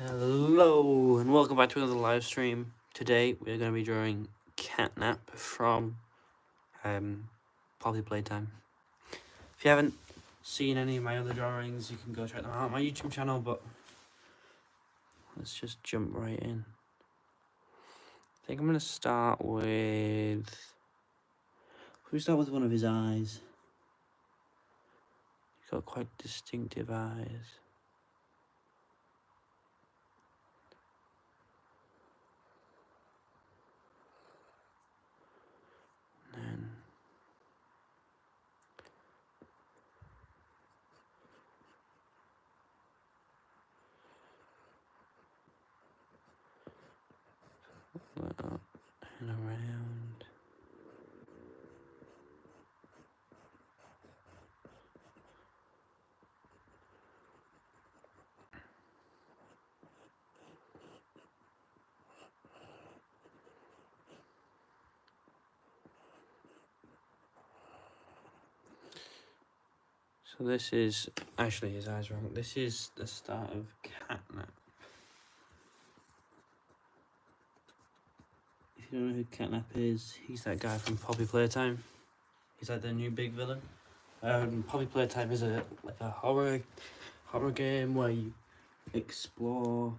Hello and welcome back to another live stream. Today we're going to be drawing Catnap from Poppy Playtime. If you haven't seen any of my other drawings, you can go check them out on my YouTube channel, but let's just jump right in. I think I'm going to start with... We'll start with one of his eyes. He's got quite distinctive eyes. And then up and around. So this is, actually his eyes wrong, this is the start of Catnap. If you don't know who Catnap is, he's that guy from Poppy Playtime. He's like the new big villain. Poppy Playtime is a horror game where you explore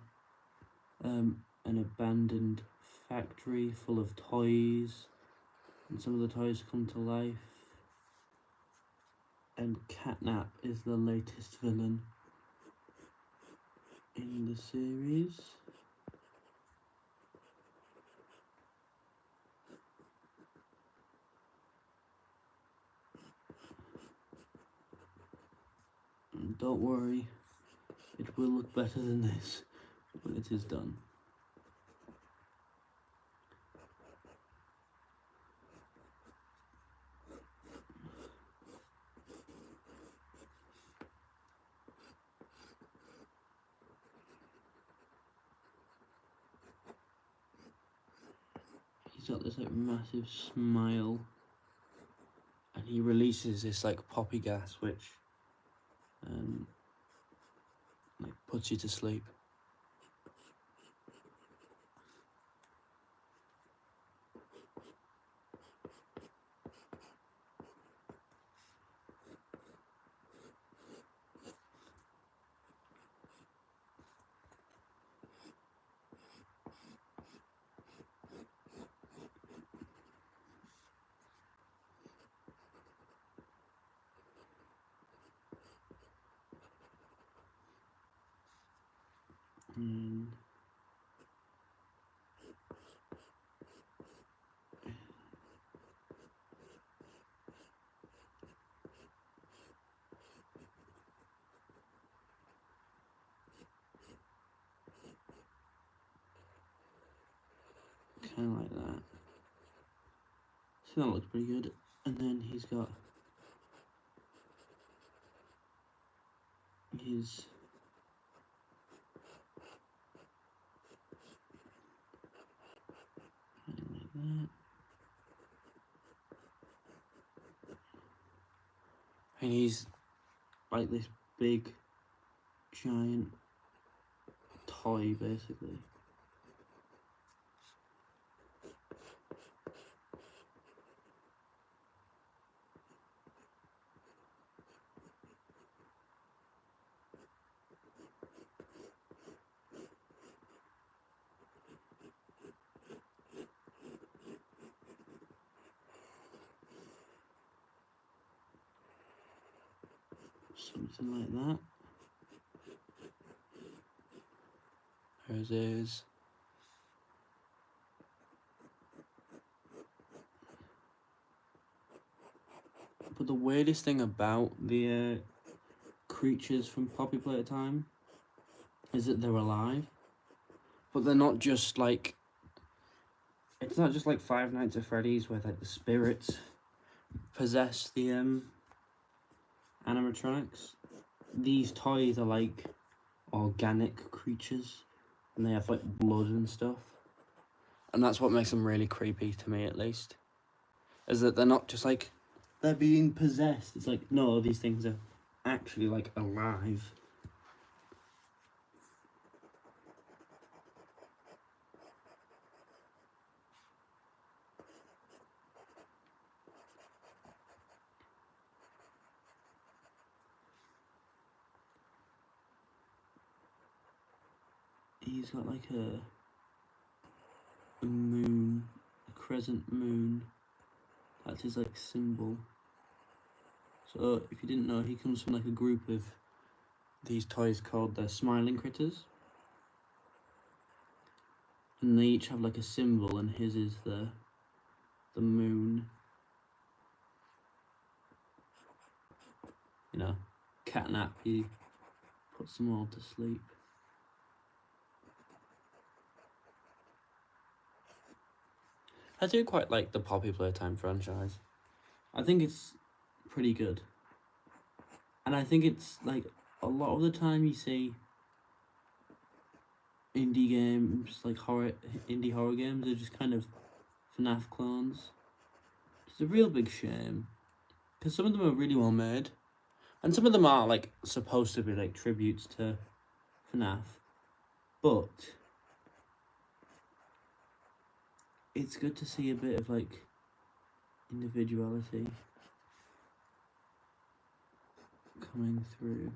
an abandoned factory full of toys, and some of the toys come to life. And Catnap is the latest villain in the series. And don't worry, it will look better than this when it is done. He's got this like massive smile, and he releases this like poppy gas which like puts you to sleep. And kind of like that. So that looks pretty good. And then he's got his kind of like that. And he's like this big, giant toy, basically. Something like that. There's his. But the weirdest thing about the creatures from Poppy Playtime is that they're alive. But they're not just like... It's not just like Five Nights at Freddy's where like the spirits possess the animatronics. These toys are like organic creatures, and they have like blood and stuff, and that's what makes them really creepy, to me at least, is that they're not just like they're being possessed. It's like, no, these things are actually like alive. he's got like a moon, a crescent moon. That's his like symbol. So if you didn't know, he comes from like a group of these toys called the Smiling Critters, and they each have like a symbol, and his is the moon. You know, Catnap, he puts them all to sleep. I do quite like the Poppy Playtime franchise. I think it's pretty good. And I think it's like a lot of the time you see indie games, like indie horror games, are just kind of FNAF clones. It's a real big shame. Because some of them are really well made. And some of them are like supposed to be like tributes to FNAF. But it's good to see a bit of like individuality coming through.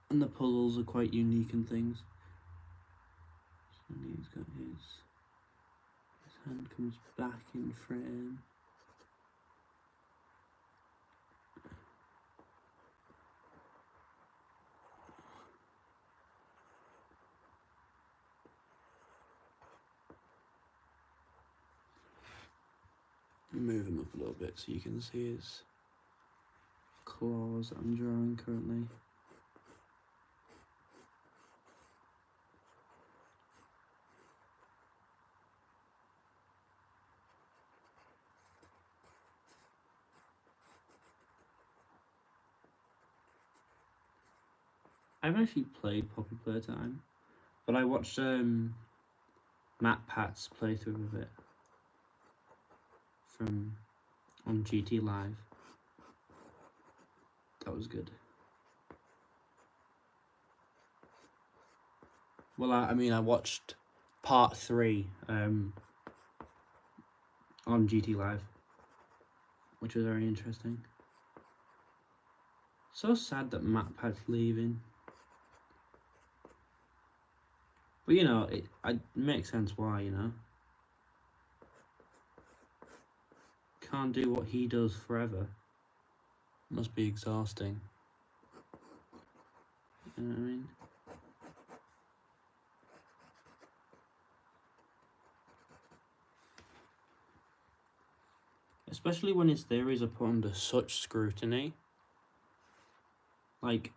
And the puzzles are quite unique and things. So he's got his hand comes back in frame. Move him up a little bit so you can see his claws that I'm drawing currently. I've actually played Poppy Playtime, but I watched Matt Pat's playthrough of it on GT Live. That was good. Well, I mean, I watched part 3 on GT Live, which was very interesting. So sad that Matt Pat's leaving. But you know, it makes sense why, you know. Can't do what he does forever. Must be exhausting. You know what I mean? Especially when his theories are put under such scrutiny. Like,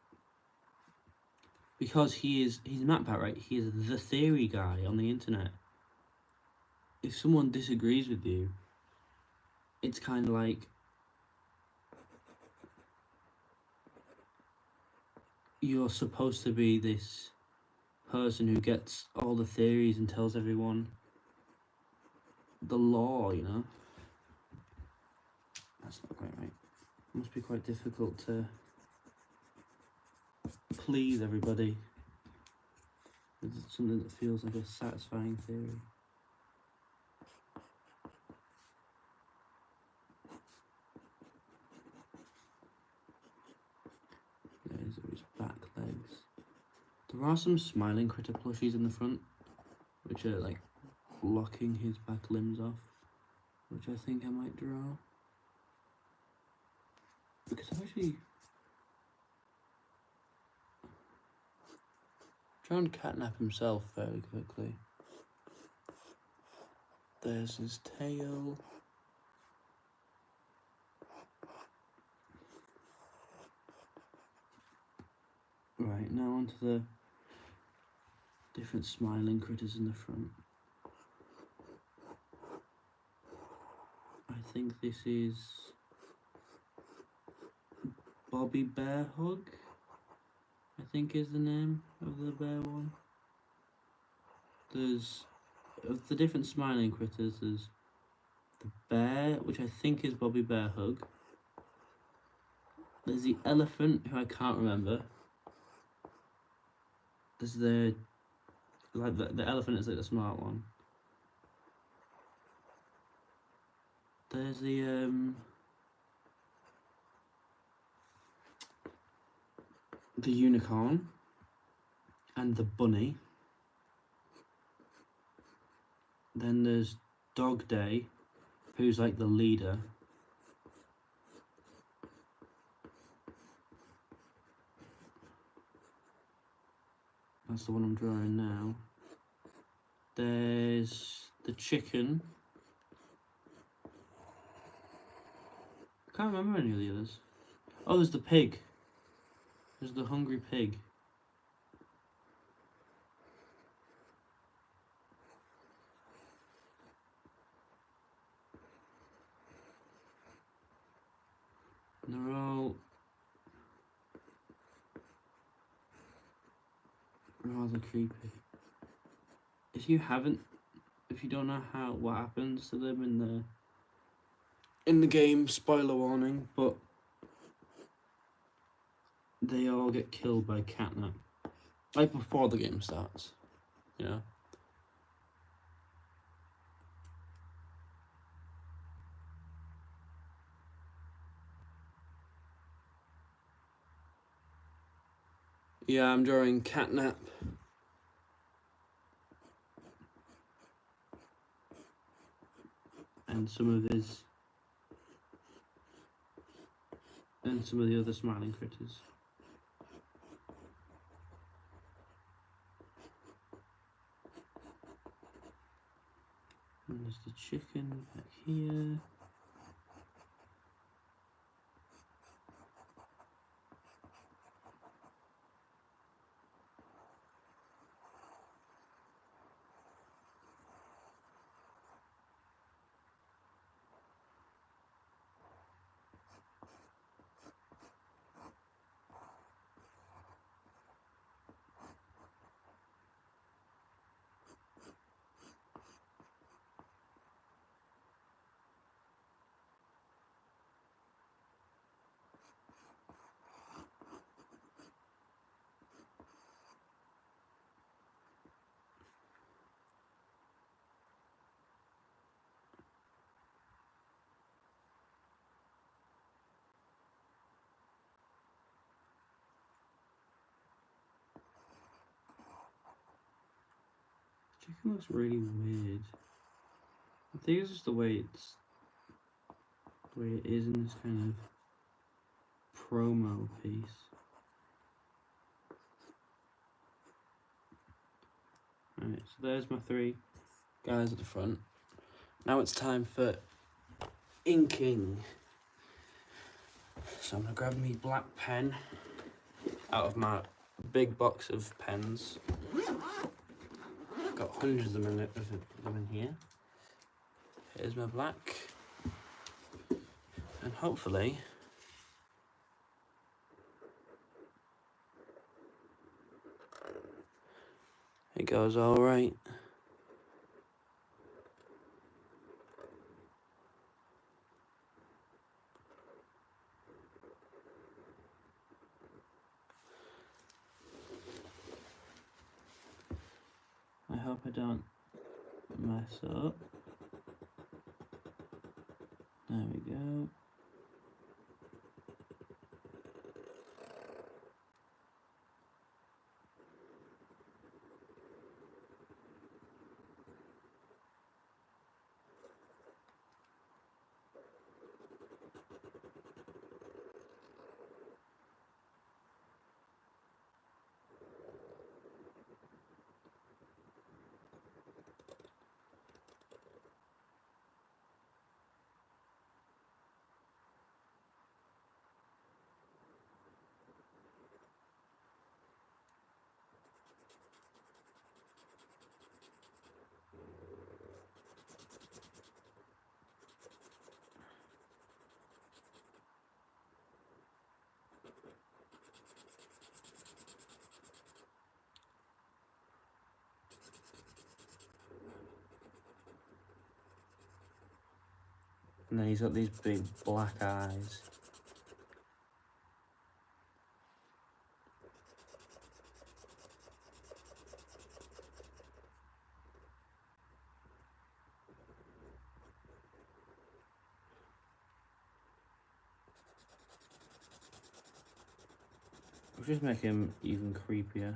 because he's Matt Pat, right? He is the theory guy on the internet. If someone disagrees with you, it's kind of like you're supposed to be this person who gets all the theories and tells everyone the law, you know? That's not quite right. It must be quite difficult to please everybody with something that feels like a satisfying theory. There's his back legs. There are some Smiling Critter plushies in the front, which are like blocking his back limbs off, which I think I might draw. Because I've actually drawn Catnap himself fairly quickly. There's his tail. Right, now onto the different Smiling Critters in the front. I think this is Bobby Bear Hug, I think is the name of the bear one. There's, of the different Smiling Critters, there's the bear, which I think is Bobby Bear Hug. There's the elephant, who I can't remember. There's the elephant is like the smart one. There's the the unicorn and the bunny. Then there's Dog Day, who's like the leader. That's the one I'm drawing now. There's the chicken. I can't remember any of the others. Oh, there's the pig. There's the hungry pig. And they're all rather creepy. If you don't know what happens to them in the game, spoiler warning, but they all get killed by catnap. Like before the game starts, you know? Yeah, I'm drawing Catnap. And some of the other smiling critters. And there's the chicken back here. Chicken looks really weird. I think it's just the way it is in this kind of promo piece. Alright, so there's my 3 guys at the front. Now it's time for inking. So I'm gonna grab me black pen out of my big box of pens. Got hundreds of them in here. Here's my black, and hopefully it goes all right. I hope I don't mess up. There we go. And then he's got these big black eyes. just make him even creepier.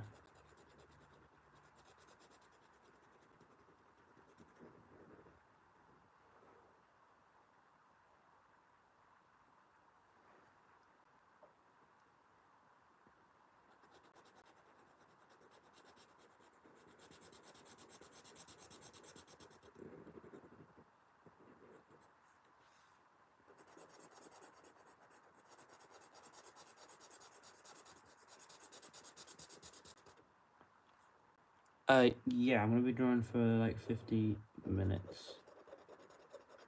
Yeah, I'm gonna be drawing for like 50 minutes.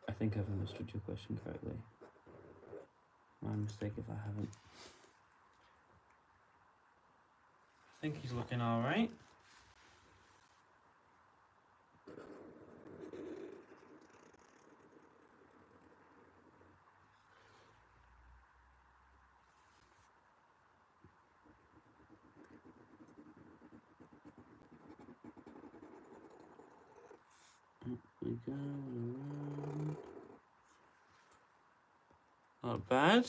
I think I've understood your question correctly. My mistake if I haven't. I think he's looking alright. We go around. Not bad.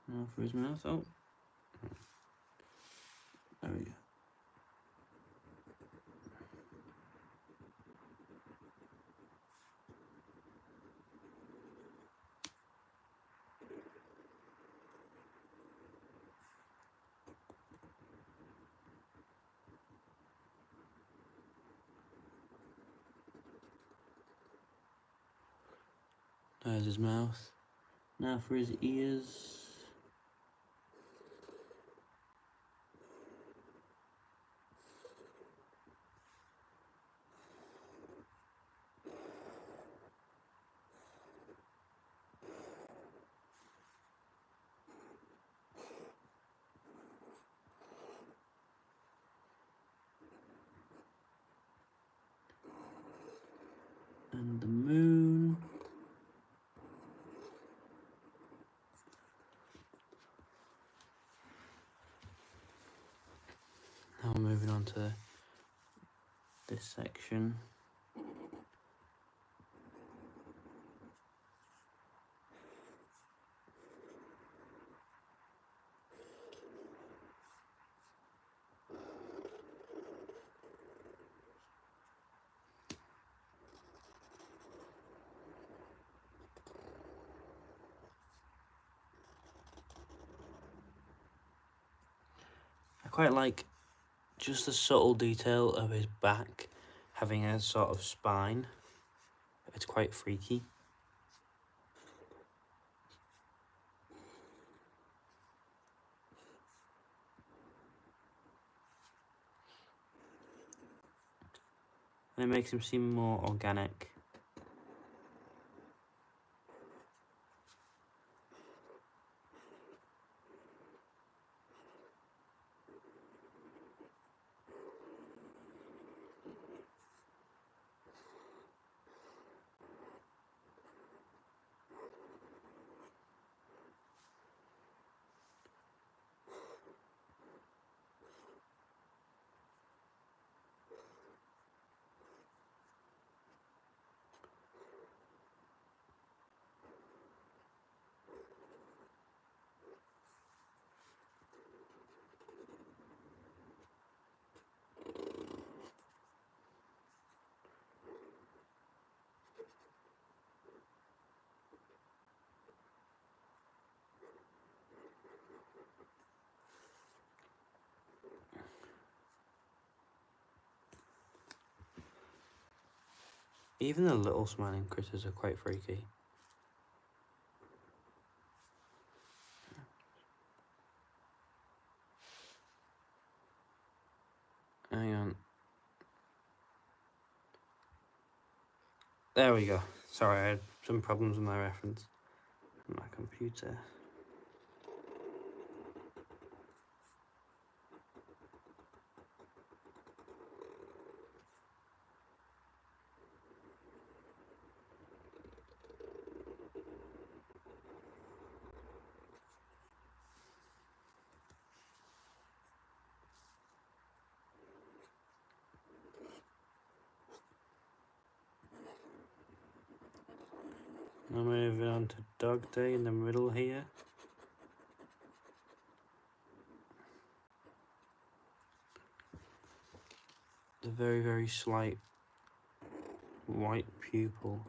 Now for his mouth. Oh, there we go. There's his mouth. Now for his ears. And the moon. Now we're moving on to this section. I quite like just the subtle detail of his back having a sort of spine. It's quite freaky. And it makes him seem more organic. Even the little smiling critters are quite freaky. Hang on. There we go. Sorry, I had some problems with my reference on my computer. Now moving on to Dog Day in the middle here. very, very slight white pupil.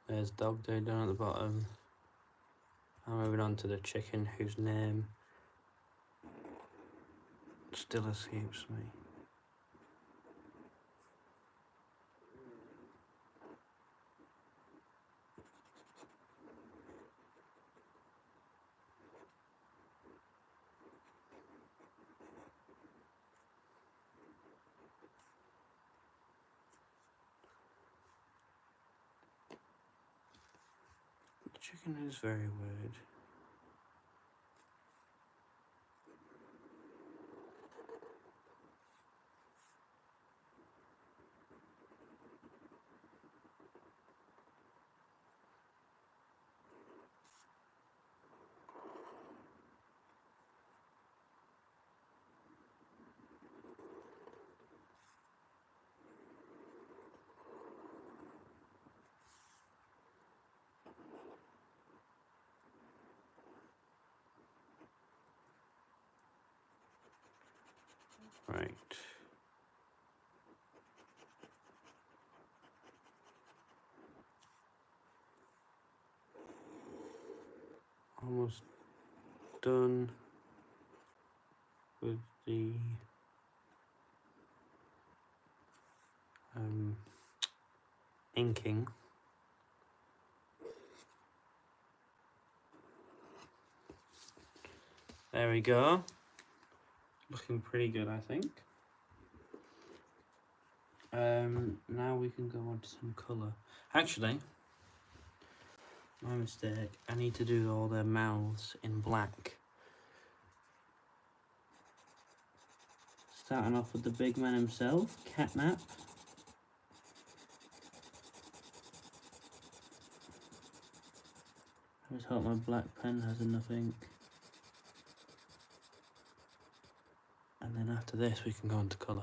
There's Dog Day down at the bottom. I'm moving on to the chicken whose name still escapes me. The chicken is very weird. Right. Almost done with the inking. There we go. Looking pretty good, I think. Now we can go on to some colour. Actually, my mistake. I need to do all their mouths in black. Starting off with the big man himself, Catnap. I just hope my black pen has enough ink. And then after this we can go on to colour.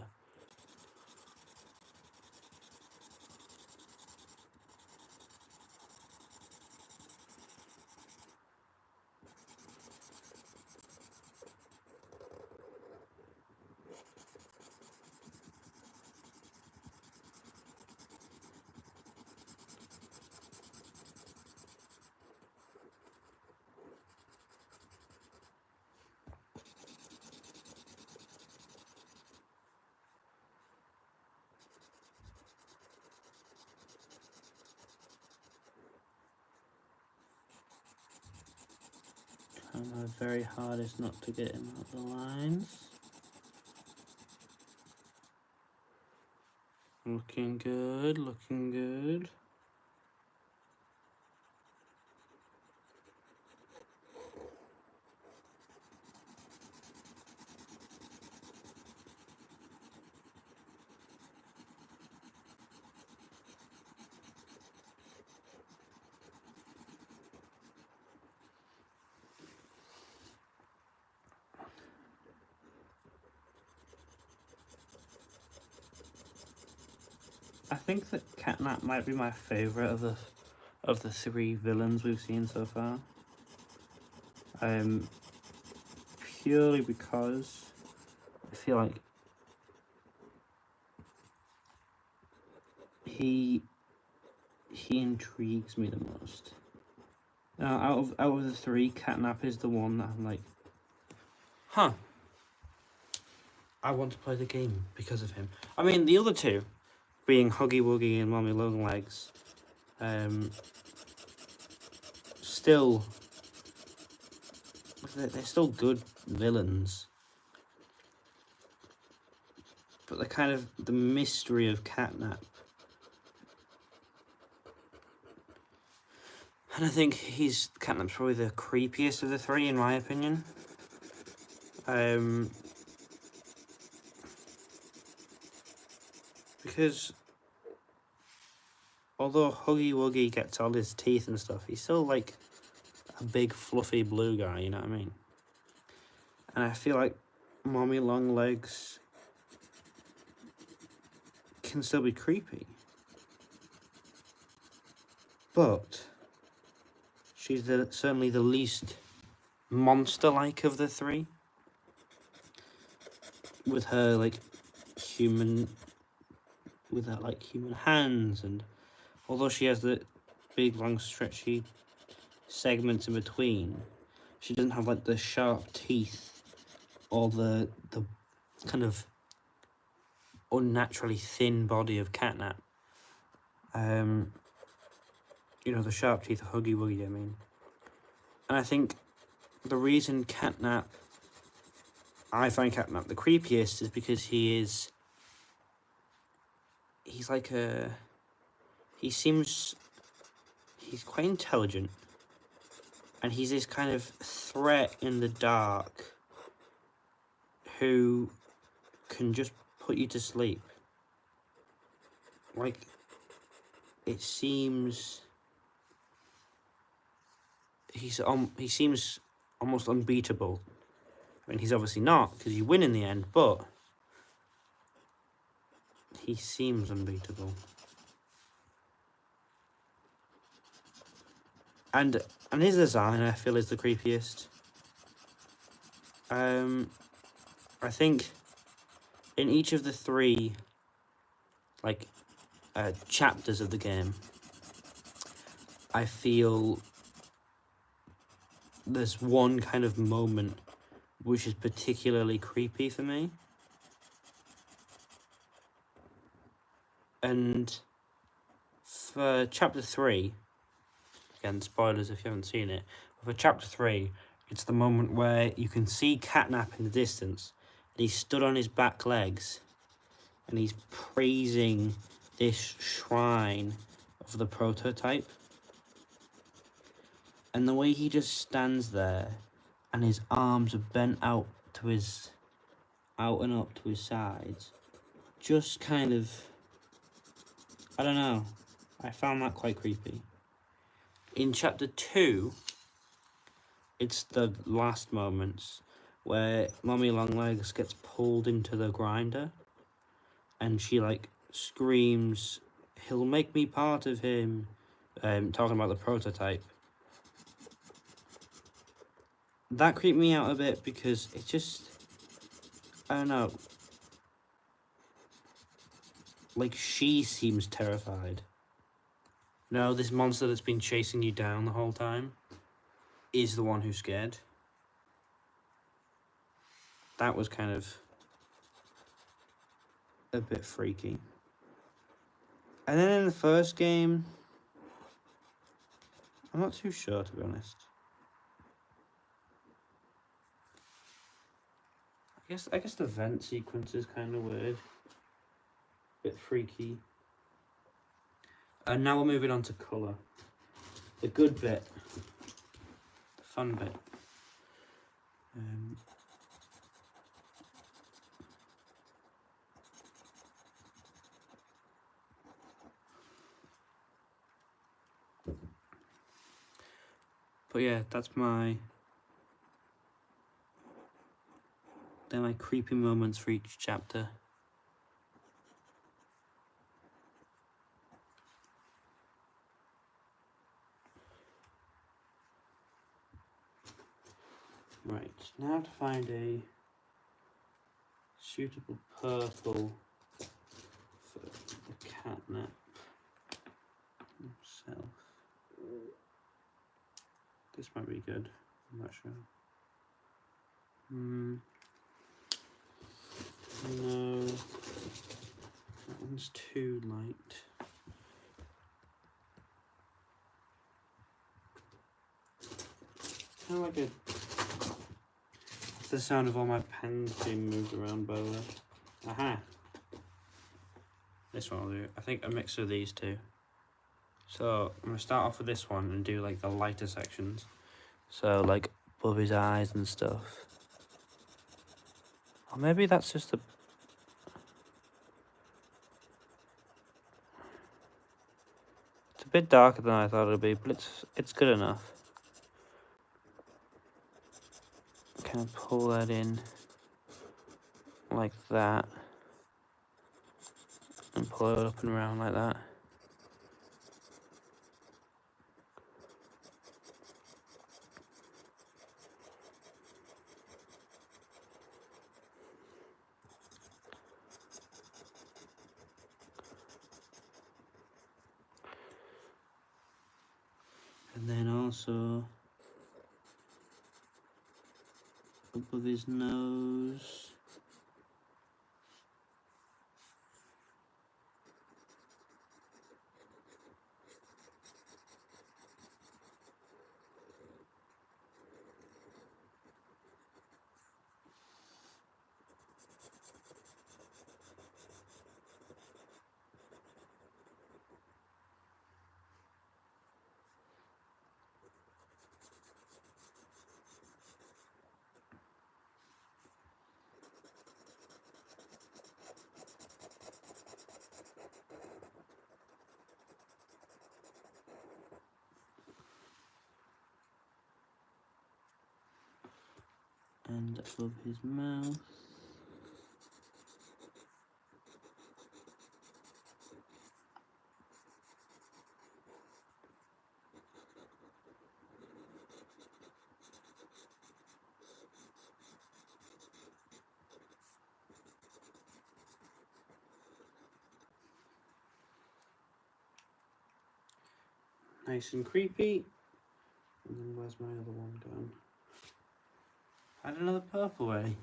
Try my very hardest not to get him out the lines. Looking good, looking good. I think that Catnap might be my favourite of the three villains we've seen so far. Purely because I feel like he intrigues me the most. Now, out of the three, Catnap is the one that I'm like, huh, I want to play the game because of him. I mean, the other two, being Huggy Wuggy and Mommy Longlegs, still, they're still good villains. But the kind of the mystery of Catnap, and I think Catnap's probably the creepiest of the three in my opinion. Because although Huggy Wuggy gets all his teeth and stuff, he's still like a big fluffy blue guy, you know what I mean? And I feel like Mommy Longlegs can still be creepy. But she's certainly the least monster-like of the three. With her like human hands, and although she has the big long stretchy segments in between, she doesn't have like the sharp teeth or the kind of unnaturally thin body of Catnap. You know, the sharp teeth of Huggy Wuggy, I mean. And I think the reason I find Catnap the creepiest is because he's quite intelligent, and he's this kind of threat in the dark who can just put you to sleep. Like, it seems he seems almost unbeatable. I mean, he's obviously not, because you win in the end, but he seems unbeatable. And his design, I feel, is the creepiest. I think in each of the three, like, chapters of the game, I feel there's one kind of moment which is particularly creepy for me. And for chapter 3, again, spoilers if you haven't seen it, but for chapter 3, it's the moment where you can see Catnap in the distance, and he's stood on his back legs, and he's praising this shrine of the prototype. And the way he just stands there, and his arms are bent out and up to his sides, just kind of, I don't know, I found that quite creepy. In chapter 2, it's the last moments where Mommy Longlegs gets pulled into the grinder, and she like screams, "He'll make me part of him," talking about the prototype. That creeped me out a bit because it just, I don't know, like she seems terrified. No, this monster that's been chasing you down the whole time is the one who's scared. That was kind of a bit freaky. And then in the first game, I'm not too sure, to be honest. I guess the vent sequence is kind of weird. Bit freaky. And now we're moving on to colour. The good bit. The fun bit. But yeah, they're my creepy moments for each chapter. Right, now to find a suitable purple for the Catnap himself. This might be good. I'm not sure. No. That one's too light. Kind of like a... It's the sound of all my pens being moved around, by the way. Aha! This one will do. I think a mix of these two. So I'm going to start off with this one and do like the lighter sections. So like above his eyes and stuff. Or maybe that's just the... It's a bit darker than I thought it would be, but it's good enough. Kind of pull that in like that. And pull it up and around like that. And then also above his nose. And above his mouth. Nice and creepy. And then where's my other one gone? I had another purple way.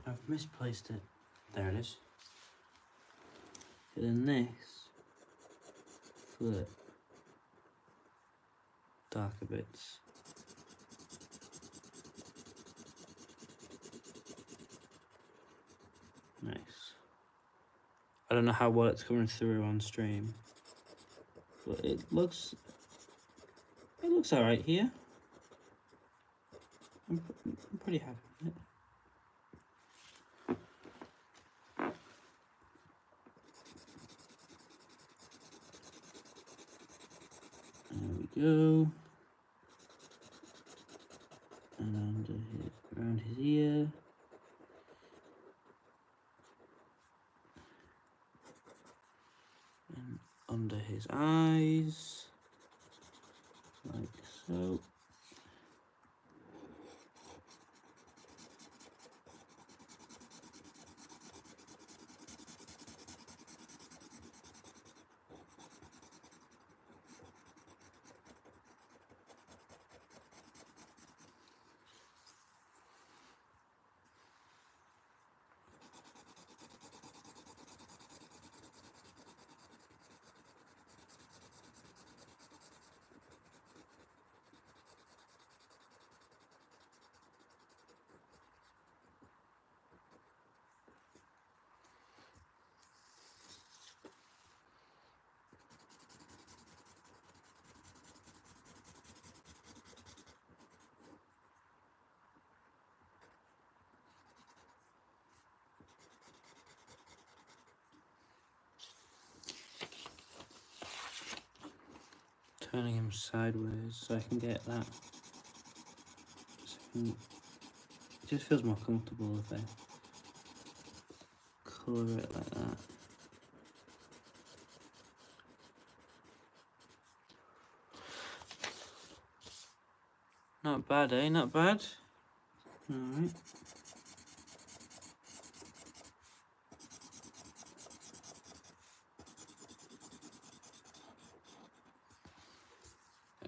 I've misplaced it. There it is. And then this. Flip. Darker bits. Nice. I don't know how well it's coming through on stream, but it looks alright here. I'm pretty happy with it. There we go. And around his ear. And under his eyes. Like so. Turning him sideways so I can get that. It just feels more comfortable if I colour it like that. Not bad, eh? Not bad. Alright.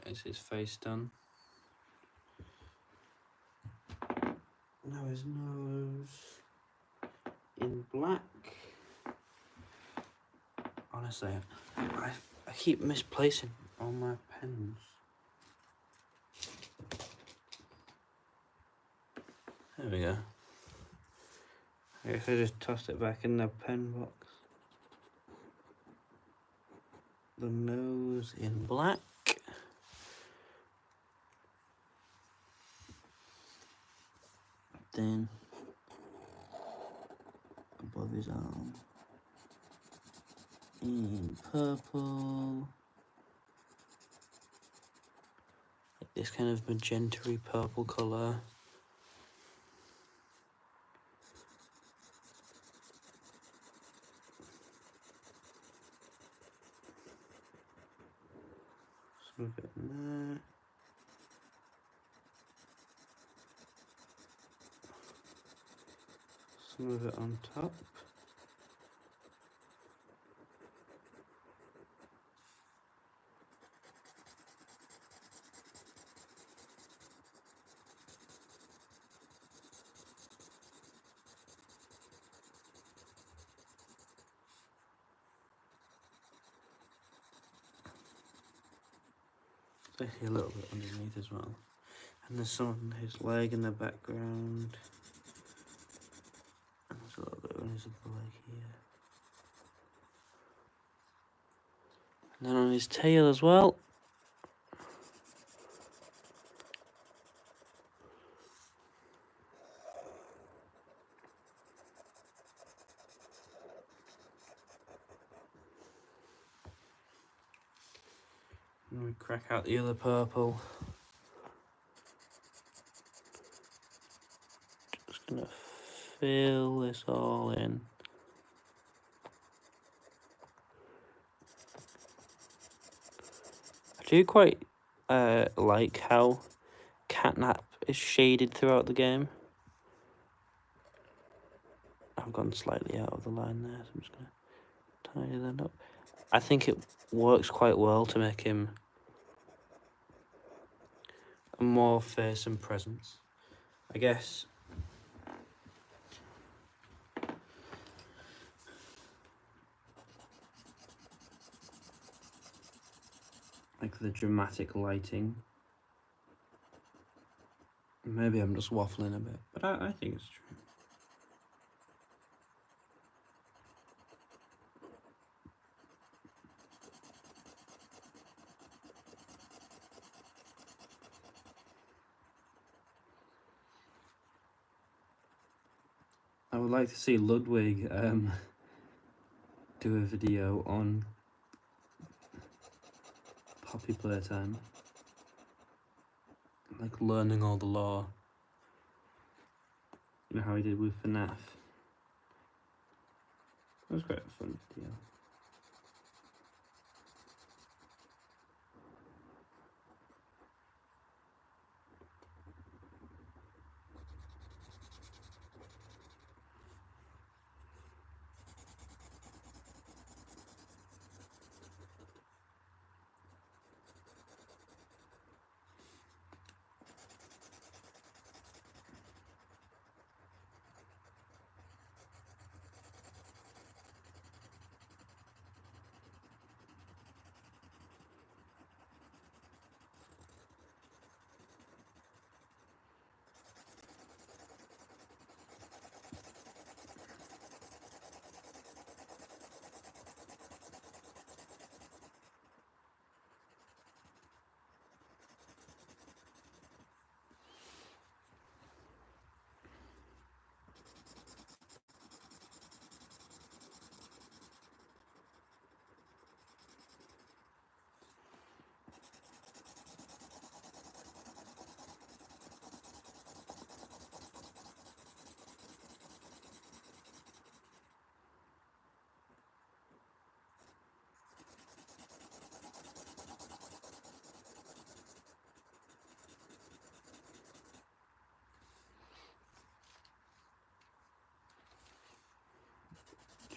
There's his face done. his nose in black. Honestly, I keep misplacing all my pens. There we go. I guess I just tossed it back in the pen box. The nose in black. Then above his arm in purple. Like this kind of magenta-y purple colour. Some of it in there. Some of it on top. There's actually a little bit underneath as well. And there's some on his leg in the background. And there's a little bit on his other leg here. And then on his tail as well. And we crack out the other purple. Just gonna fill this all in. I do quite like how Catnap is shaded throughout the game. I've gone slightly out of the line there, so I'm just gonna tidy that up. I think it works quite well to make him a more fearsome presence. I guess like the dramatic lighting. Maybe I'm just waffling a bit, but I think it's true. I would like to see Ludwig do a video on Poppy Playtime, like learning all the lore. You know how he did with FNAF. That was quite a fun video.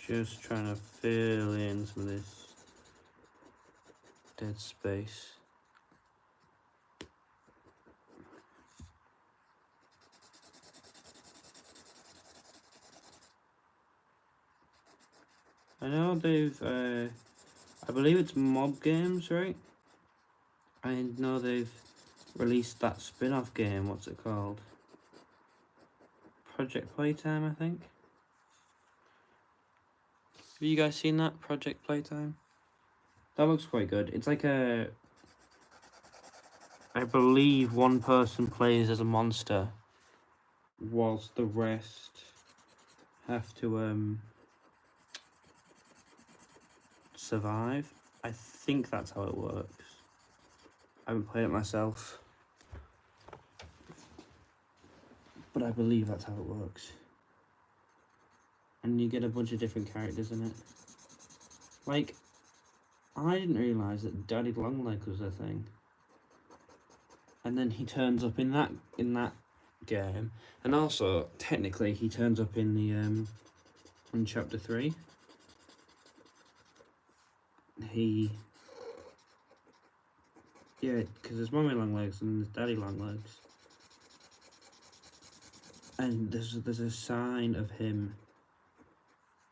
Just trying to fill in some of this dead space. I know they've, I believe it's Mob Games, right? I know they've released that spin-off game, what's it called? Project Playtime, I think. Have you guys seen that, Project Playtime? That looks quite good. It's like a... I believe one person plays as a monster, whilst the rest have to, survive. I think that's how it works. I haven't played it myself, but I believe that's how it works. And you get a bunch of different characters in it. Like, I didn't realise that Daddy Longleg was a thing. And then he turns up in that game. And also, technically, he turns up in the in chapter 3. Yeah, because there's Mummy Longlegs and there's Daddy Longlegs. And there's a sign of him.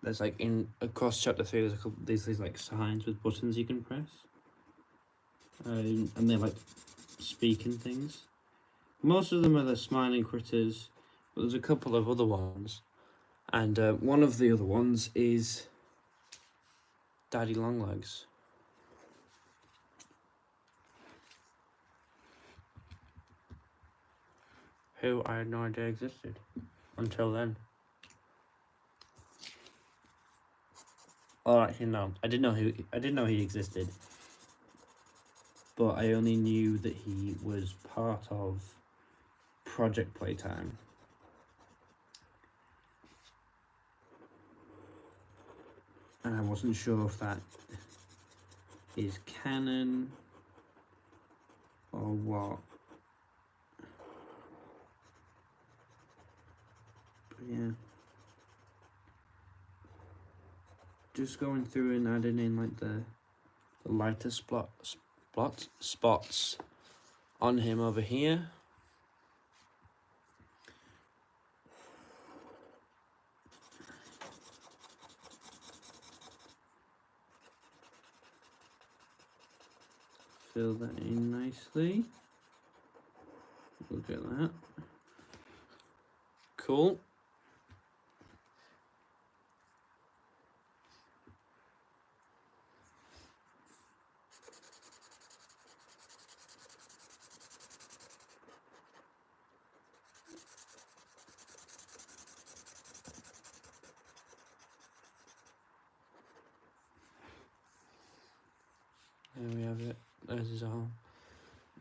There's like across chapter 3. There's a couple these like signs with buttons you can press. And they're like speaking things. Most of them are the smiling critters, but there's a couple of other ones. And one of the other ones is Daddy Longlegs. Who I had no idea existed until then. Oh, actually no, I didn't know he existed, but I only knew that he was part of Project Playtime. And I wasn't sure if that is canon or what. But yeah. Just going through and adding in like the lighter spots on him over here. Fill that in nicely. Look at that. Cool. There we have it. There's his arm.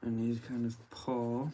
And his kind of paw.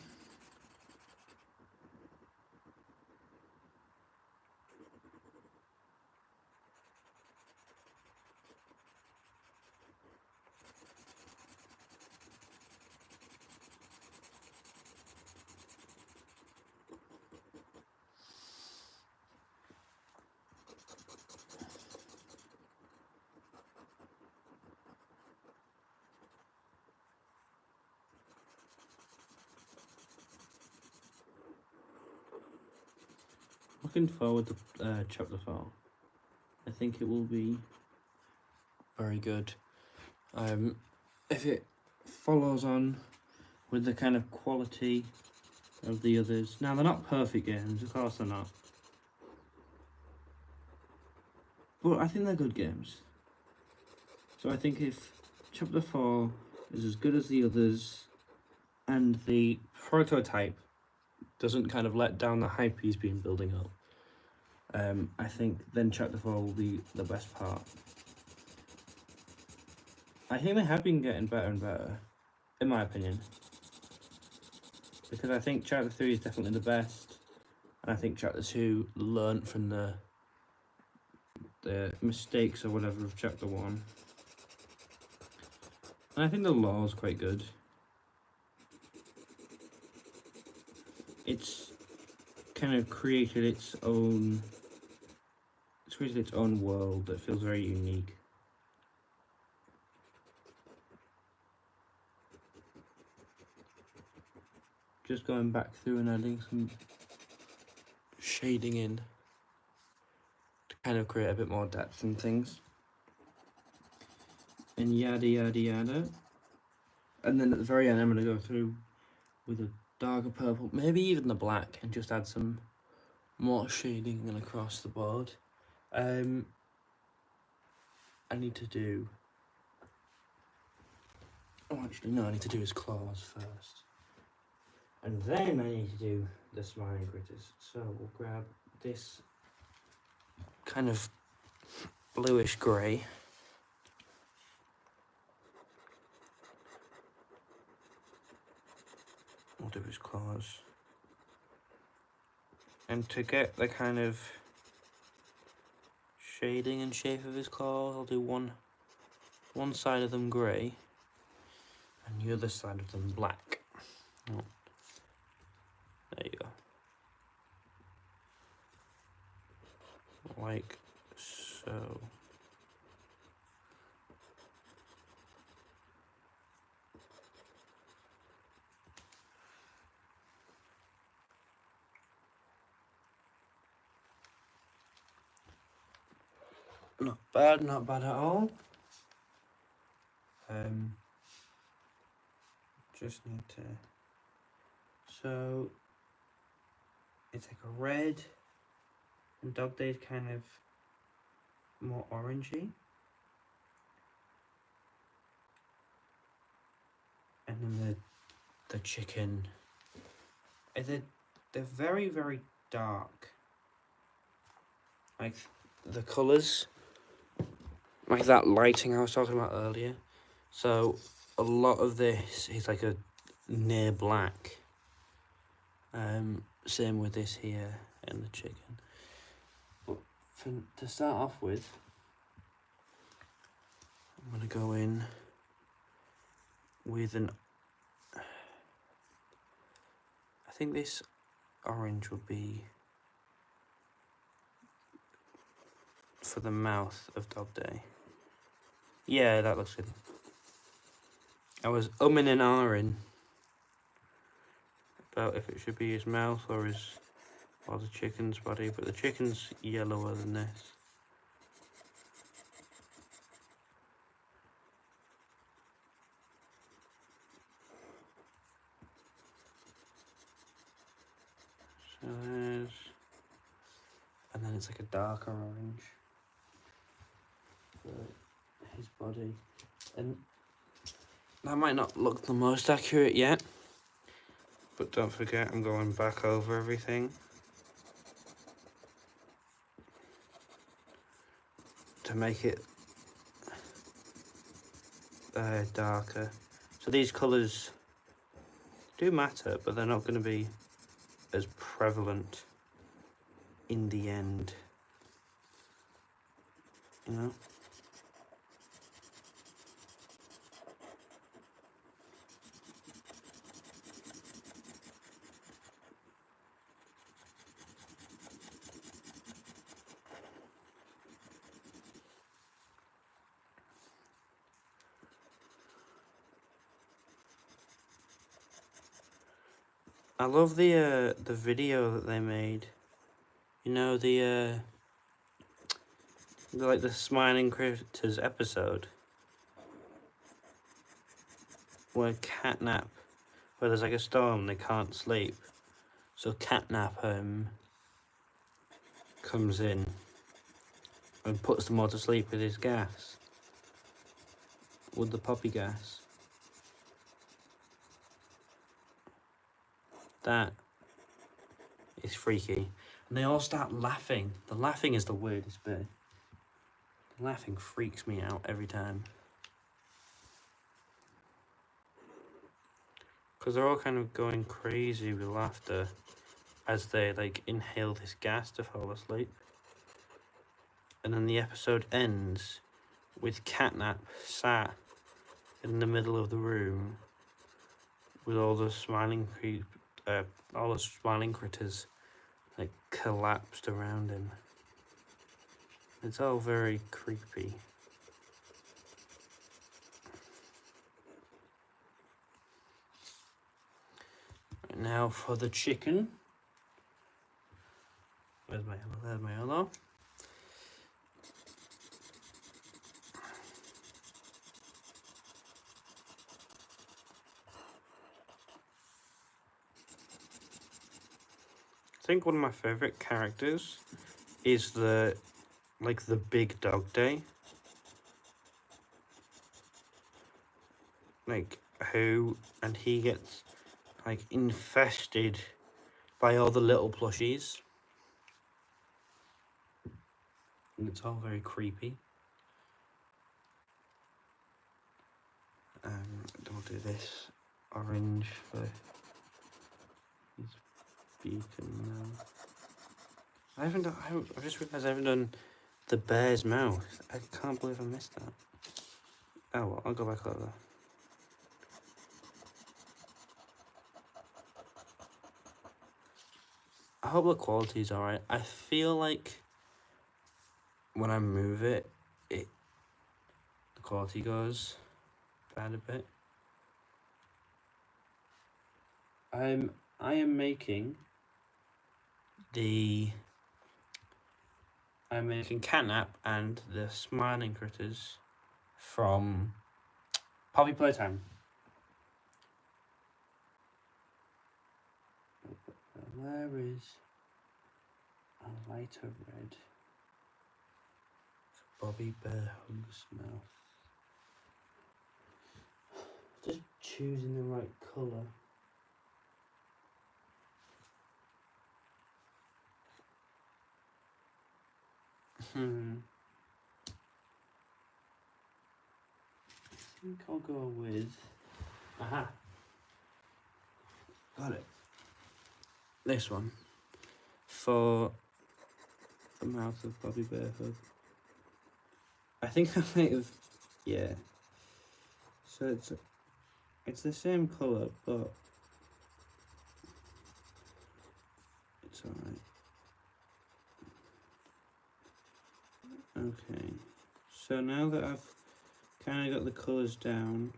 Looking forward to chapter 4. I think it will be very good. If it follows on with the kind of quality of the others. Now, they're not perfect games, of course they're not. But I think they're good games. So I think if chapter 4 is as good as the others, and the prototype doesn't kind of let down the hype he's been building up, I think then chapter 4 will be the best part. I think they have been getting better and better, in my opinion. Because I think chapter 3 is definitely the best, and I think chapter 2 learnt from the mistakes or whatever of chapter 1. And I think the lore is quite good. It's kind of created its own world that feels very unique. Just going back through and adding some shading in to kind of create a bit more depth and things. and yada yada yada. And then at the very end, I'm going to go through with a darker purple, maybe even the black, and just add some more shading across the board. I need to do... Oh, actually, no, I need to do his claws first. And then I need to do the smiling critters. So we'll grab this kind of bluish grey. We'll do his claws. And to get the kind of shading and shape of his claws, I'll do one side of them grey and the other side of them black. Oh, there you go. Like so. Not bad at all. Just need to... So it's like a red, and Dog Day is kind of more orangey. And then the chicken, they're very, very dark. Like the colours, like that lighting I was talking about earlier. So a lot of this is like a near black. Same with this here and the chicken. But to start off with, I'm gonna go in with I think this orange would be for the mouth of Dog Day. Yeah, that looks good. I was umming and ahhing about if it should be his mouth or the chicken's body, but the chicken's yellower than this. So there's, and then it's like a darker orange for his body, and that might not look the most accurate yet, but don't forget I'm going back over everything to make it darker. So these colours do matter, but they're not going to be as prevalent in the end, you know? I love the video that they made. You know, the like the Smiling Critters episode where Catnap, where there's like a storm, they can't sleep, so Catnap comes in and puts them all to sleep with his gas, with the poppy gas. That is freaky. And they all start laughing. The laughing is the weirdest bit. The laughing freaks me out every time. Because they're all kind of going crazy with laughter as they like inhale this gas to fall asleep. And then the episode ends with Catnap sat in the middle of the room with all the smiling critters like collapsed around him. It's all very creepy. Right, now for the chicken. Where's my yellow? There's my yellow. think one of my favorite characters is the big dog day. And he gets infested by all the little plushies. And it's all very creepy. We'll do this orange for his beacon now. I just realised I haven't done the bear's mouth. I can't believe I missed that. Oh well, I'll go back over. I hope the quality's alright. I feel like when I move it, the quality goes bad a bit. I am making Catnap and the Smiling Critters from Poppy Playtime. Where is a lighter red? Bobby Bear Hugs mouth. Just choosing the right colour. I think I'll go with... Aha! Got it. This one. For the mouth of Bobby Bear Hug. I think I might have... Yeah. So it's the same colour, but... It's alright. Okay. So now that I've kind of got the colours down,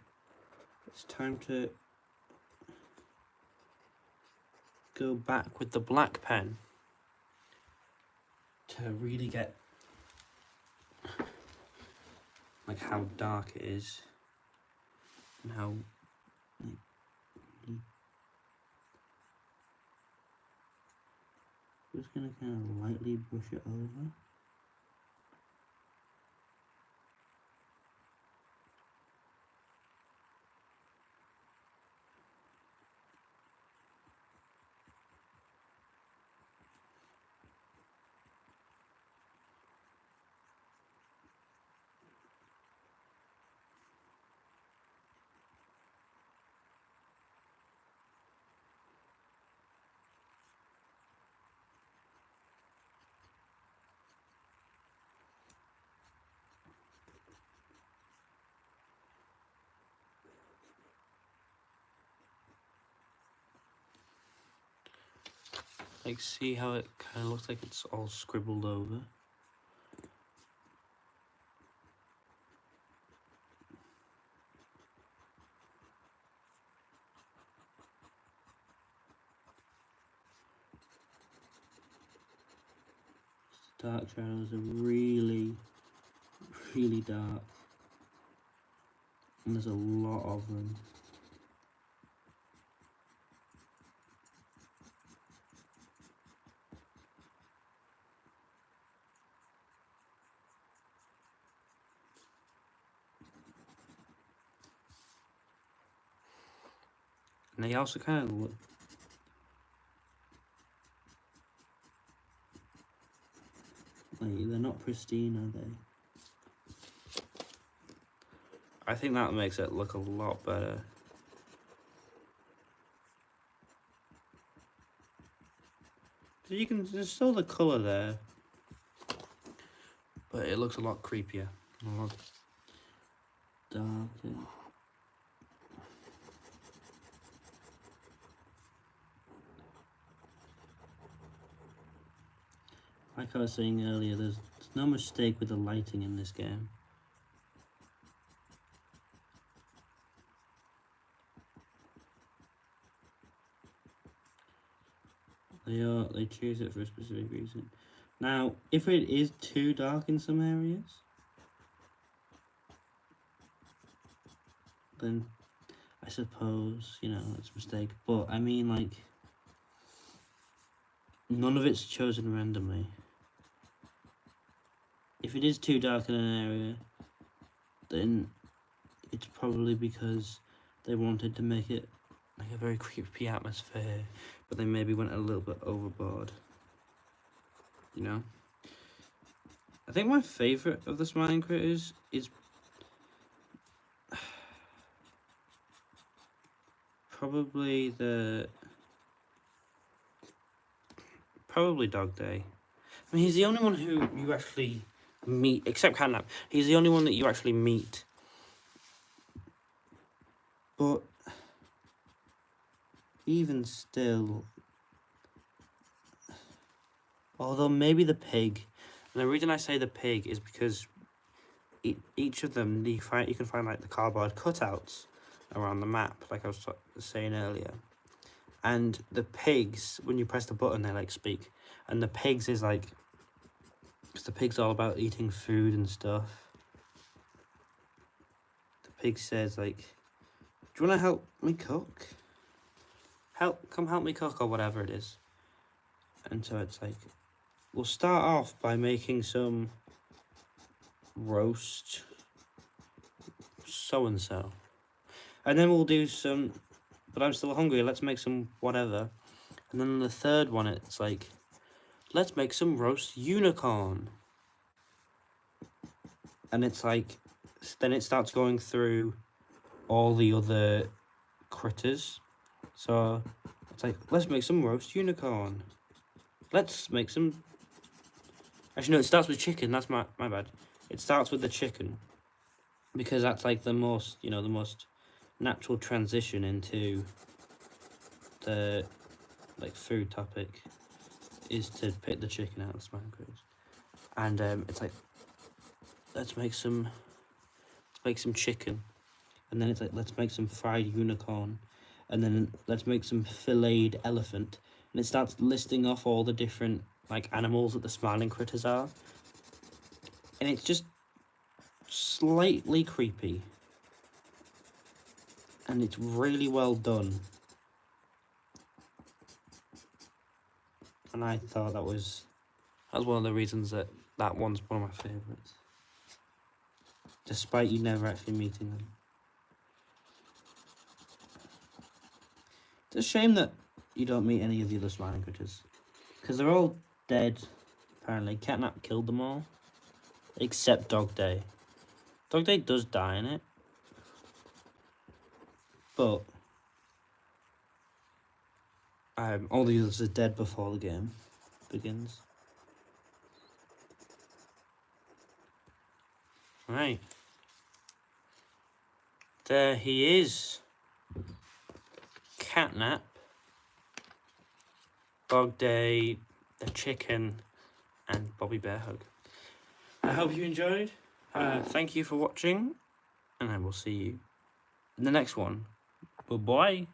it's time to go back with the black pen to really get how dark it is and how just gonna kind of lightly brush it over. See how it kind of looks like it's all scribbled over. The dark shadows are really, really dark, and there's a lot of them. And they also kind of look like they're not pristine, are they? I think that makes it look a lot better. There's still the colour there, but it looks a lot creepier, a lot darker. Like I was saying earlier, there's no mistake with the lighting in this game. They choose it for a specific reason. Now, if it is too dark in some areas, then I suppose, it's a mistake. But I mean, none of it's chosen randomly. If it is too dark in an area, then it's probably because they wanted to make it like a very creepy atmosphere, but they maybe went a little bit overboard. You know? I think my favourite of the smiling critters is probably Dog Day. I mean, he's the only one who you actually meet, except Catnap. He's the only one that you actually meet. But even still, although maybe the pig, and the reason I say the pig is because each of them you can find like the cardboard cutouts around the map, like I was saying earlier. And the pigs, when you press the button, they like speak. And the pigs is like, because the pig's all about eating food and stuff. The pig says like, do you want to help me cook? Come help me cook, or whatever it is. And so it's like, we'll start off by making some roast so-and-so. And then we'll do some, but I'm still hungry, let's make some whatever. And then the third one, it's like, let's make some roast unicorn. And it's like, then it starts going through all the other critters. So it's like, let's make some roast unicorn. Let's make some... Actually, no, it starts with chicken. That's my bad. It starts with the chicken. Because that's like the most, the most natural transition into the like food topic is to pick the chicken out of the smiling critters. And it's like, let's make some chicken. And then it's like, let's make some fried unicorn. And then let's make some filleted elephant. And it starts listing off all the different like animals that the smiling critters are. And it's just slightly creepy. And it's really well done. And I thought that was one of the reasons that one's one of my favourites. Despite you never actually meeting them. It's a shame that you don't meet any of the other smiling critters. Because they're all dead, apparently. Catnap killed them all. Except Dog Day. Dog Day does die in it. But all the others are dead before the game begins. Right. There he is. Catnap, Dog Day, the chicken, and Bobby Bear Hug. I hope you enjoyed. Thank you for watching, and I will see you in the next one. Bye-bye.